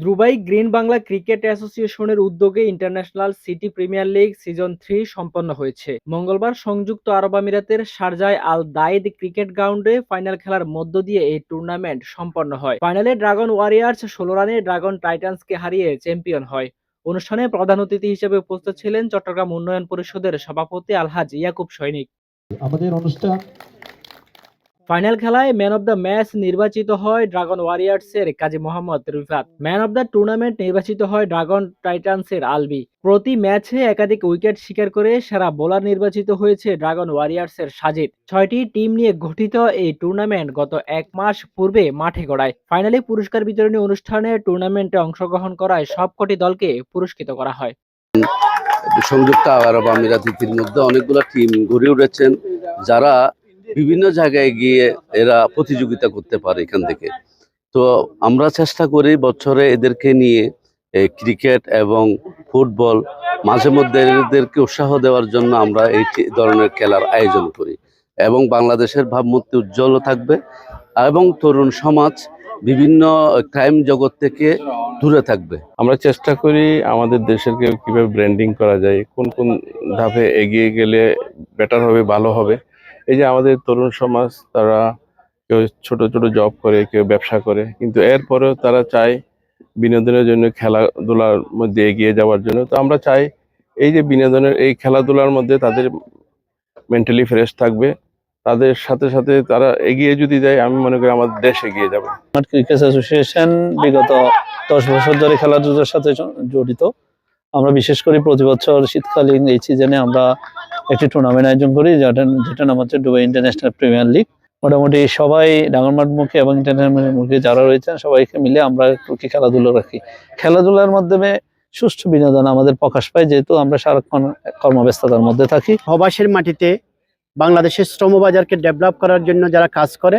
Dubai green Bangla cricket অ্যাসোসিয়েশনের উদ্যোগে international city premier league season 3 সম্পন্ন হয়েছে। মঙ্গলবার সংযুক্ত আরব আমিরাতের শারজায় আল দাইদ ক্রিকেট গ্রাউন্ডে ফাইনাল খেলার মধ্য দিয়ে এই টুর্নামেন্ট সম্পন্ন হয়। ফাইনালে ড্রাগন ওয়ারিয়ার্স 16 রানে ড্রাগন টাইটান্সকে হারিয়ে চ্যাম্পিয়ন হয়। অনুষ্ঠানে প্রধান অতিথি হিসেবে উপস্থিত ছিলেন চট্টগ্রাম উন্নয়ন পরিষদের সভাপতি আলহাজ ইয়াকুব সৈনিক। আমাদের অনুষ্ঠান ফাইনাল খেলায় ম্যান অব দ্য ম্যাচ নির্বাচিত হয় ড্রাগন ওয়ারিয়ার্সের Kazi Mohammad Rifat. Man of the tournament নির্বাচিত হয় ড্রাগন টাইটান্সের আলবি। প্রতি ম্যাচে একাধিক উইকেট শিকার করে সেরা বোলার নির্বাচিত হয়েছে ড্রাগন ওয়ারিয়ার্সের সাজিদ। 6টি টিম নিয়ে গঠিত এই টুর্নামেন্ট গত 1 মাস পূর্বে মাঠে গড়ায়। ফাইনালে পুরস্কার বিতরণী অনুষ্ঠানে টুর্নামেন্টে অংশগ্রহণ করায় সবকটি দলকে পুরস্কৃত করা হয়। সংযুক্ত আরব আমিরাতের মধ্যে অনেকগুলো টিম গড়ে উঠেছেন, যারা বিভিন্ন জায়গায় গিয়ে এরা প্রতিযোগিতা করতে পারে এখান থেকে। তো আমরা চেষ্টা করি বছরে এদেরকে নিয়ে ক্রিকেট এবং ফুটবল মাঝে মধ্যে এদেরকে উৎসাহ দেওয়ার জন্য আমরা এই ধরনের খেলার আয়োজন করি, এবং বাংলাদেশের ভাবমূর্তি উজ্জ্বল থাকবে এবং তরুণ সমাজ বিভিন্ন ক্রাইম জগৎ থেকে দূরে থাকবে। আমরা চেষ্টা করি আমাদের দেশেরকে কিভাবে ব্র্যান্ডিং করা যায়, কোন কোন ধাপে এগিয়ে গেলে বেটার হবে, ভালো হবে। এই যে আমাদের তরুণ সমাজ, তারা কেউ ছোট ছোট জব করে, কেউ ব্যবসা করে, কিন্তু এরপরেও তারা চায় বিনোদনের জন্য, খেলাধুলার মধ্যে এগিয়ে যাওয়ার জন্য। তো আমরা চাই এই যে বিনোদনের এই খেলাধুলার মধ্যে তাদের মেন্টালি ফ্রেশ থাকবে, তাদের সাথে সাথে তারা এগিয়ে যদি যায়, আমি মনে করি আমাদের দেশ এগিয়ে যাবে। ক্রিকেট অ্যাসোসিয়েশন বিগত 10 বছর ধরে খেলাধুলার সাথে জড়িত। আমরা বিশেষ করে প্রতি বছর শীতকালীন এই সিজনে আমরা একটি টুর্নামেন্ট আয়োজন করি, যেটা নাম হচ্ছে দুবাই ইন্টারন্যাশনাল প্রিমিয়ার লিগ। মোটামুটি সবাই ডাঙ্গরমাঠমুখী এবং ইন্টারন্যাশনালমুখী যারা রয়েছেন সবাইকে মিলে আমরা খেলাধুলা রাখি। খেলাধুলার মাধ্যমে সুষ্ঠু বিনোদন আমাদের প্রকাশ পায়, যেহেতু আমরা সারাক্ষণ কর্মব্যস্ততার মধ্যে থাকি। প্রবাসের মাটিতে বাংলাদেশের শ্রমবাজারকে ডেভেলপ করার জন্য যারা কাজ করে,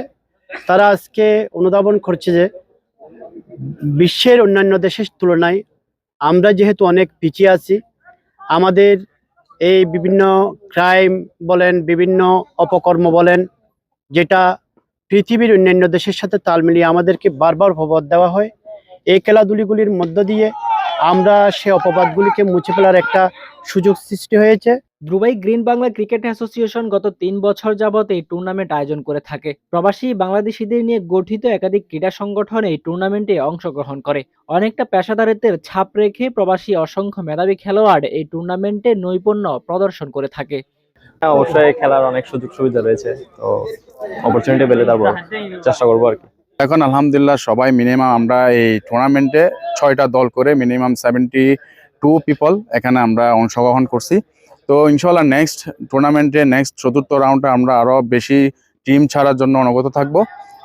তারা আজকে অনুধাবন করছে যে বিশ্বের অন্যান্য দেশের তুলনায় আমরা যেহেতু অনেক পিছিয়ে আছি, আমাদের এই বিভিন্ন ক্রাইম বলেন, বিভিন্ন অপকর্ম বলেন, যেটা পৃথিবীর অন্যান্য দেশের সাথে তাল মিলিয়ে আমাদেরকে বারবার অপবাদ দেওয়া হয়, এই খেলাধুলিগুলির মধ্য দিয়ে আমরা সে অপবাদগুলিকে মুছে ফেলার একটা সুযোগ সৃষ্টি হয়েছে। Dubai green Bangla cricket association গত 3 বছর যাবত এই টুর্নামেন্ট আয়োজন করে থাকে। প্রবাসী বাংলাদেশিদের নিয়ে গঠিত একাধিক ক্রীড়া সংগঠন এই টুর্নামেন্টে অংশগ্রহণ করে। অনেকটা পেশাদারিত্বের ছাপ রেখে প্রবাসী অসংখ্য মেধাবী খেলোয়াড় এই টুর্নামেন্টে নৈপুণ্য প্রদর্শন করে থাকে। অবশ্যই খেলার অনেক সুযোগ সুবিধা রয়েছে, তো অপরচুনিটি পেলে তারপর চেষ্টা করবো আর কি। এখন আলহামদুলিল্লাহ সবাই মিনিমাম আমরা এই টুর্নামেন্টে 6টা দল করে মিনিমাম 72 পিপল এখানে আমরা অংশগ্রহণ করছি। তো ইনশাল্লাহ নেক্সট টুর্নামেন্টে নেক্সট চতুর্থ রাউন্ডে আমরা আরো বেশি টিম ছাড়ার জন্য অনুগত থাকবো,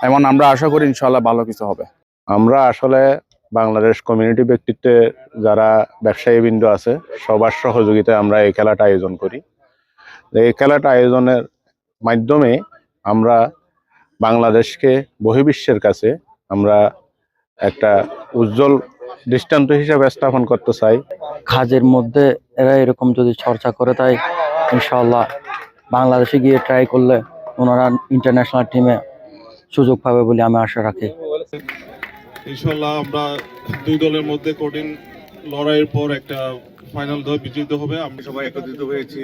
এবং আমরা আশা করি ইনশাল্লাহ ভালো কিছু হবে। আমরা আসলে বাংলাদেশ কমিউনিটি ব্যক্তিত্বে যারা ব্যবসায়ীবৃন্দ আছে, সবার সহযোগিতায় আমরা এই খেলাটা আয়োজন করি। এই খেলাটা আয়োজনের মাধ্যমে আমরা বাংলাদেশকে বহির্বিশ্বের কাছে আমরা একটা উজ্জ্বল দৃষ্টান্ত হিসেবে স্থাপন করতে চাই। কাজের মধ্যে এরা এরকম যদি চর্চা করে, তাই ইনশাআল্লাহ বাংলাদেশে গিয়ে ট্রাই করলে ওনারা ইন্টারন্যাশনাল টিমে সুযোগ পাবে বলে আমি আশা রাখি। ইনশাআল্লাহ আমরা দুই দলের মধ্যে কঠিন লড়াইয়ের পর একটা ফাইনাল দল বিজয়ী হবে। আমরা সবাই একত্রিত হয়েছি,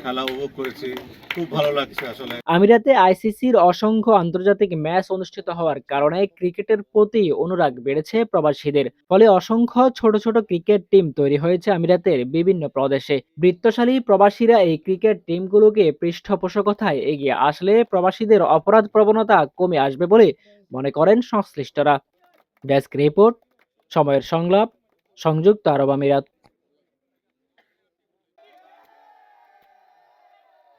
খেলা উপভোগ করেছি, খুব ভালো লাগছে। আসলে আমিরাতে আইসিসির অসংখ্য আন্তর্জাতিক ম্যাচ অনুষ্ঠিত হওয়ার কারণে ক্রিকেটের প্রতি অনুরাগ বেড়েছে প্রবাসীদের। ফলে অসংখ্য ছোট ছোট ক্রিকেট টিম তৈরি হয়েছে আমিরাতের বিভিন্ন প্রদেশে। বৃত্তশালী প্রবাসীরা এই ক্রিকেট টিমগুলোকে পৃষ্ঠপোষকতায় এগিয়ে আসলে প্রবাসীদের অপরাধ প্রবণতা কমে আসবে বলে মনে করেন সংশ্লিষ্টরা। ডেস্ক রিপোর্ট, সময়ের সংলাপ, সংযুক্ত আরব আমিরাত।